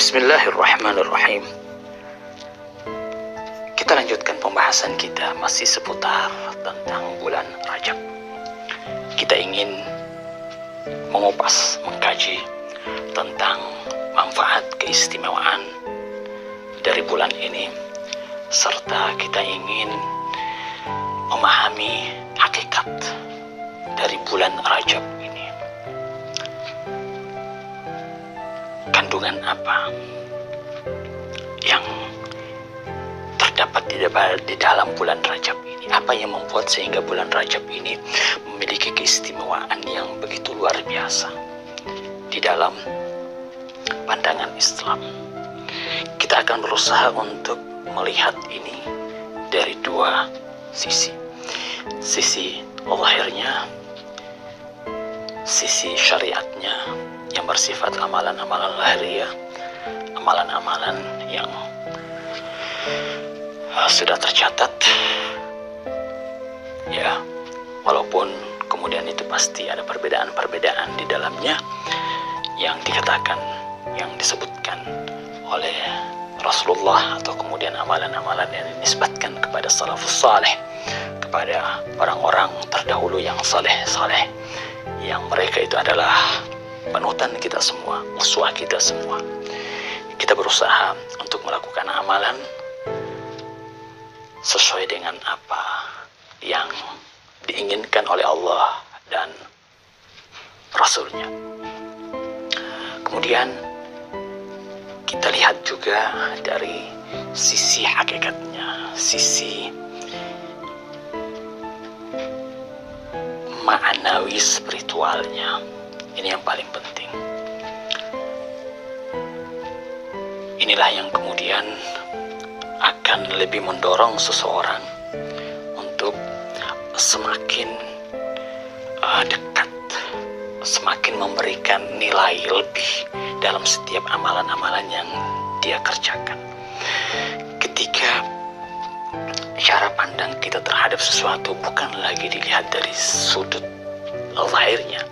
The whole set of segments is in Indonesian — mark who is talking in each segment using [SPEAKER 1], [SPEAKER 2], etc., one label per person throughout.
[SPEAKER 1] Bismillahirrahmanirrahim. Kita lanjutkan pembahasan kita masih seputar tentang bulan Rajab. Kita ingin mengupas, mengkaji tentang manfaat keistimewaan dari bulan ini, serta kita ingin memahami hakikat dari bulan Rajab ini. Kandungan apa yang terdapat di dalam bulan Rajab ini? Apa yang membuat sehingga bulan Rajab ini memiliki keistimewaan yang begitu luar biasa di dalam pandangan Islam? Kita akan berusaha untuk melihat ini dari dua sisi. Sisi zahirnya, sisi syariatnya yang bersifat amalan-amalan lahiriah, amalan-amalan yang sudah tercatat, ya, walaupun kemudian itu pasti ada perbedaan-perbedaan di dalamnya yang dikatakan, yang disebutkan oleh Rasulullah, atau kemudian amalan-amalan yang dinisbatkan kepada salafus saleh, kepada orang-orang terdahulu yang saleh-saleh, yang mereka itu adalah panutan kita semua, uswah kita semua. Kita berusaha untuk melakukan amalan sesuai dengan apa yang diinginkan oleh Allah dan Rasulnya. Kemudian kita lihat juga dari sisi hakikatnya, sisi ma'nawi spiritualnya. Ini yang paling penting. Inilah yang kemudian akan lebih mendorong seseorang untuk semakin dekat, semakin memberikan nilai lebih dalam setiap amalan-amalan yang dia kerjakan. Ketika cara pandang kita terhadap sesuatu bukan lagi dilihat dari sudut lahirnya,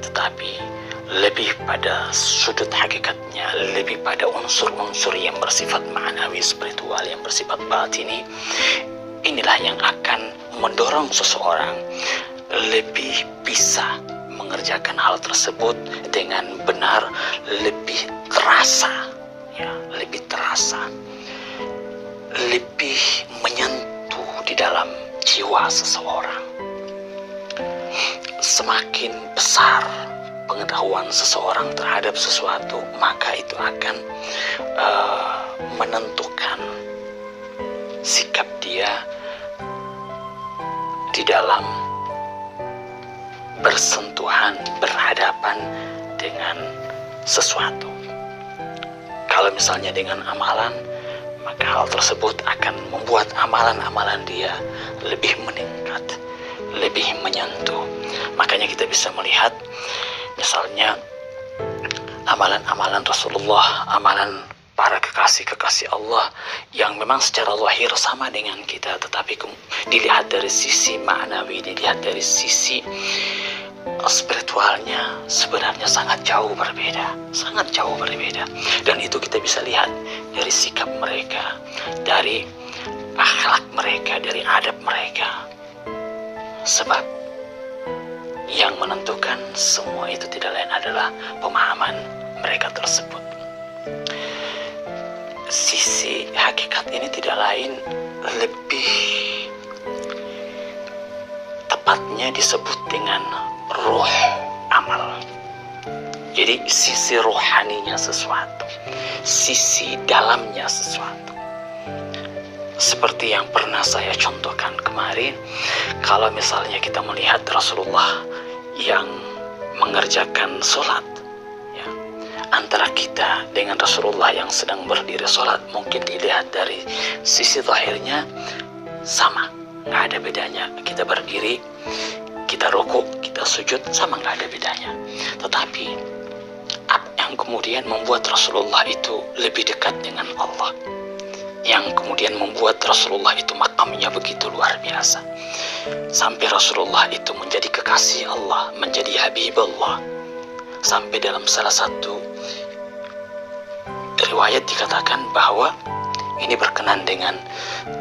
[SPEAKER 1] tetapi lebih pada sudut hakikatnya, lebih pada unsur-unsur yang bersifat ma'nawi spiritual, yang bersifat batini. Inilah yang akan mendorong seseorang lebih bisa mengerjakan hal tersebut dengan benar, lebih terasa, ya, lebih terasa, lebih menyentuh di dalam jiwa seseorang. Semakin besar pengetahuan seseorang terhadap sesuatu, maka itu akan menentukan sikap dia di dalam bersentuhan, berhadapan dengan sesuatu. Kalau misalnya dengan amalan, maka hal tersebut akan membuat amalan-amalan dia lebih meningkat, lebih menyentuh. Makanya kita bisa melihat misalnya amalan-amalan Rasulullah, amalan para kekasih-kekasih Allah yang memang secara lahir sama dengan kita, tetapi dilihat dari sisi ma'nawi, dilihat dari sisi spiritualnya, sebenarnya sangat jauh berbeda, sangat jauh berbeda. Dan itu kita bisa lihat dari sikap mereka, dari akhlak mereka, dari adab mereka. Sebab yang menentukan semua itu tidak lain adalah pemahaman mereka tersebut. Sisi hakikat ini tidak lain, lebih tepatnya disebut dengan ruh amal. Jadi sisi rohaninya sesuatu, sisi dalamnya sesuatu. Seperti yang pernah saya contohkan kemarin, kalau misalnya kita melihat Rasulullah yang mengerjakan sholat, ya, antara kita dengan Rasulullah yang sedang berdiri sholat, mungkin dilihat dari sisi zahirnya sama, nggak ada bedanya. Kita berdiri, kita rukuk, kita sujud, sama, nggak ada bedanya. Tetapi apa yang kemudian membuat Rasulullah itu lebih dekat dengan Allah, yang kemudian membuat Rasulullah itu makamnya begitu luar biasa, sampai Rasulullah itu menjadi kekasih Allah, menjadi Habibullah, sampai dalam salah satu riwayat dikatakan bahwa ini berkenan dengan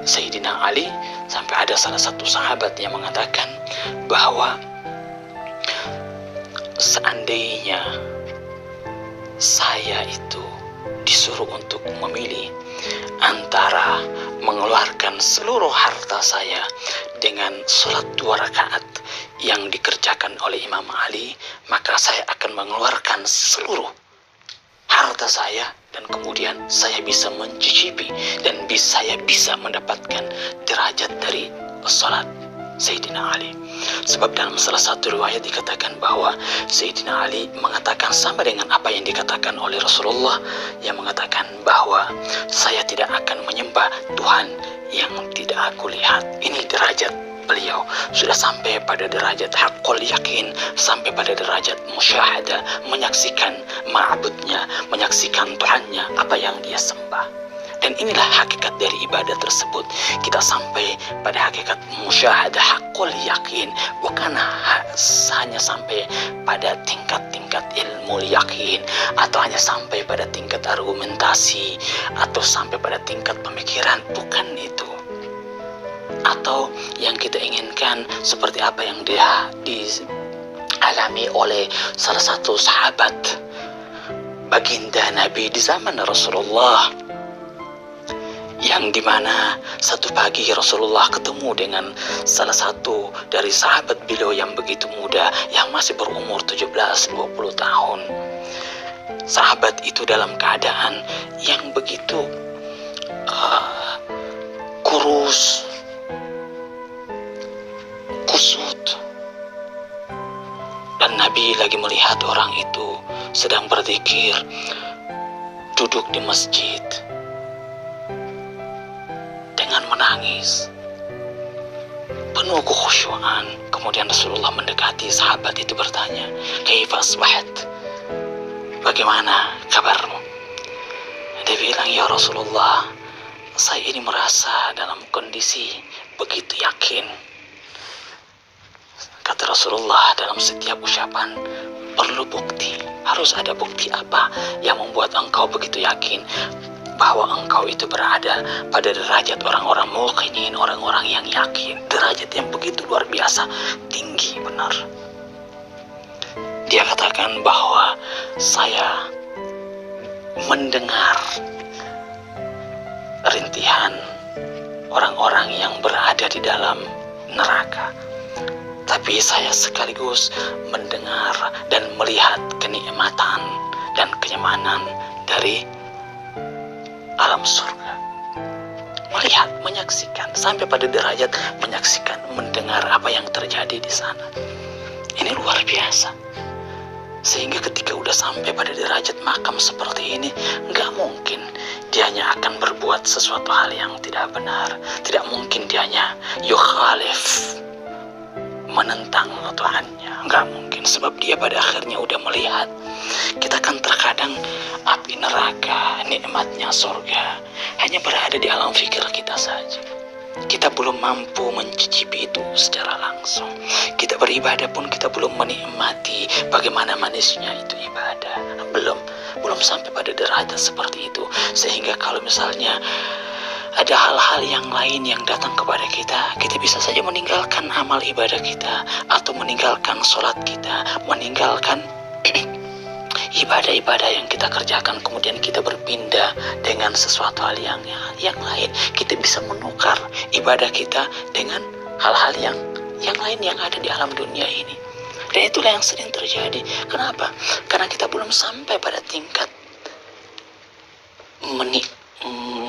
[SPEAKER 1] Sayyidina Ali, sampai ada salah satu sahabat yang mengatakan bahwa seandainya saya itu disuruh untuk memilih antara mengeluarkan seluruh harta saya dengan sholat 2 rakaat yang dikerjakan oleh Imam Ali, maka saya akan mengeluarkan seluruh harta saya dan kemudian saya bisa mencicipi dan saya bisa mendapatkan derajat dari sholat Sayyidina Ali. Sebab dalam salah satu riwayat dikatakan bahwa Sayyidina Ali mengatakan sama dengan apa yang dikatakan oleh Rasulullah, yang mengatakan bahwa saya tidak akan menyembah Tuhan yang tidak aku lihat. Ini derajat beliau sudah sampai pada derajat haqqul yakin, sampai pada derajat musyahadah, menyaksikan ma'budnya, menyaksikan Tuhannya, apa yang dia sembah. Dan inilah hakikat dari ibadah tersebut. Kita sampai pada hakikat musyahadah haqqul yakin, bukan hanya sampai pada tingkat-tingkat ilmu yakin, atau hanya sampai pada tingkat argumentasi, atau sampai pada tingkat pemikiran, bukan itu. Atau yang kita inginkan seperti apa yang dia dialami oleh salah satu sahabat baginda Nabi di zaman Rasulullah, yang dimana satu pagi Rasulullah ketemu dengan salah satu dari sahabat beliau yang begitu muda, yang masih berumur 17-20 tahun. Sahabat itu dalam keadaan yang begitu kurus, kusut, dan Nabi lagi melihat orang itu sedang berzikir, duduk di masjid dengan menangis, penuh kekhusyuan. Kemudian Rasulullah mendekati sahabat itu bertanya, "Kaifa asbahat?" Bagaimana kabarmu? Dia bilang, "Ya Rasulullah, saya ini merasa dalam kondisi begitu yakin." Kata Rasulullah, dalam setiap ucapan perlu bukti. Harus ada bukti apa yang membuat engkau begitu yakin bahwa engkau itu berada pada derajat orang-orang muqinin, orang-orang yang yakin, derajat yang begitu luar biasa, tinggi benar. Dia katakan bahwa saya mendengar rintihan orang-orang yang berada di dalam neraka, tapi saya sekaligus mendengar dan melihat kenikmatan dan kenyamanan dari alam surga. Melihat, menyaksikan, sampai pada derajat menyaksikan, mendengar apa yang terjadi di sana. Ini luar biasa. Sehingga ketika udah sampai pada derajat makam seperti ini, nggak mungkin dianya akan berbuat sesuatu hal yang tidak benar. Tidak mungkin dianya yukhalif, menentang Tuhannya. Nggak mungkin, sebab dia pada akhirnya udah melihat. Kita kan terkadang api neraka, nikmatnya surga hanya berada di alam fikir kita saja. Kita belum mampu mencicipi itu secara langsung. Kita beribadah pun kita belum menikmati bagaimana manisnya itu ibadah. Belum sampai pada derajat seperti itu. Sehingga kalau misalnya ada hal-hal yang lain yang datang kepada kita, kita bisa saja meninggalkan amal ibadah kita, atau meninggalkan sholat kita, meninggalkan ibadah-ibadah yang kita kerjakan, kemudian kita berpindah dengan sesuatu hal yang lain. Kita bisa menukar ibadah kita dengan hal-hal yang lain yang ada di alam dunia ini. Dan itulah yang sering terjadi. Kenapa? Karena kita belum sampai pada tingkat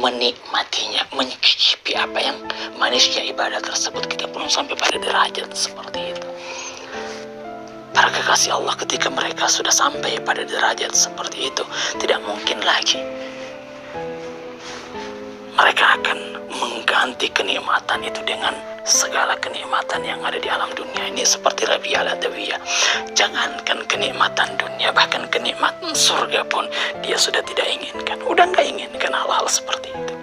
[SPEAKER 1] menikmatinya, mencicipi apa yang manisnya ibadah tersebut. Kita belum sampai pada derajat seperti itu. Para kekasih Allah, ketika mereka sudah sampai pada derajat seperti itu, tidak mungkin lagi mereka akan mengganti kenikmatan itu dengan segala kenikmatan yang ada di alam dunia ini. Seperti Rabi'ah al-Adawiyah, jangankan kenikmatan dunia, bahkan kenikmatan surga pun dia sudah tidak inginkan. Udah nggak inginkan hal-hal seperti itu.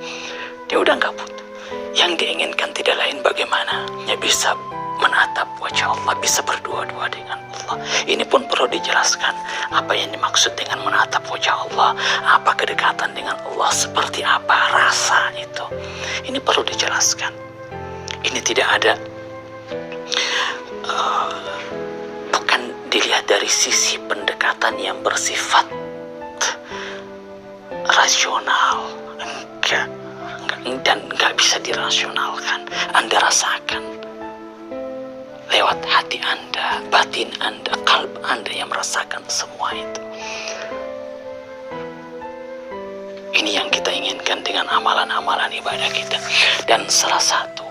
[SPEAKER 1] Dia udah nggak butuh. Yang diinginkan tidak lain bagaimana dia bisa menatap wajah Allah, bisa berdua-dua dengan Allah. Allah. Ini pun perlu dijelaskan. Apa yang dimaksud dengan menatap wajah Allah? Apa kedekatan dengan Allah? Seperti apa rasa itu? Ini perlu dijelaskan. Ini tidak ada, bukan dilihat dari sisi pendekatan yang bersifat rasional. Enggak bisa dirasionalkan. Anda rasakan lewat hati Anda, batin Anda, kalb Anda yang merasakan semua itu. Ini yang kita inginkan dengan amalan-amalan ibadah kita. Dan salah satu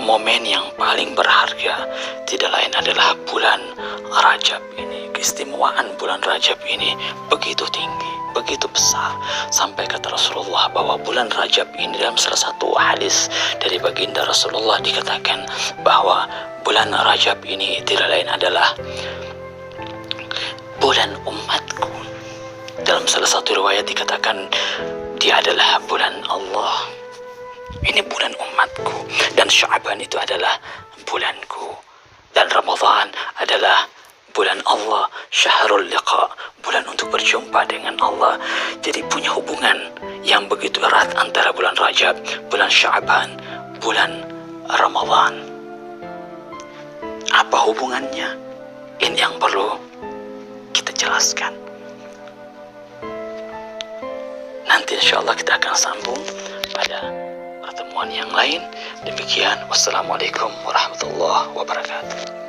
[SPEAKER 1] momen yang paling berharga tidak lain adalah bulan Rajab ini. Keistimewaan bulan Rajab ini begitu tinggi, begitu besar, sampai kata Rasulullah bahwa bulan Rajab ini dalam salah satu hadis dari baginda Rasulullah dikatakan bahwa bulan Rajab ini tidak lain adalah bulan umatku. Dalam salah satu riwayat dikatakan dia adalah bulan Allah. Ini bulan umatku, dan Sya'ban itu adalah bulanku, dan Ramadan adalah bulan Allah, syahrul liqa, bulan untuk berjumpa dengan Allah. Jadi punya hubungan yang begitu erat antara bulan Rajab, bulan Sya'ban, bulan Ramadan. Apa hubungannya? Ini yang perlu kita jelaskan. Nanti insya Allah kita akan sambung pada pertemuan yang lain. Demikian, wassalamualaikum warahmatullahi wabarakatuh.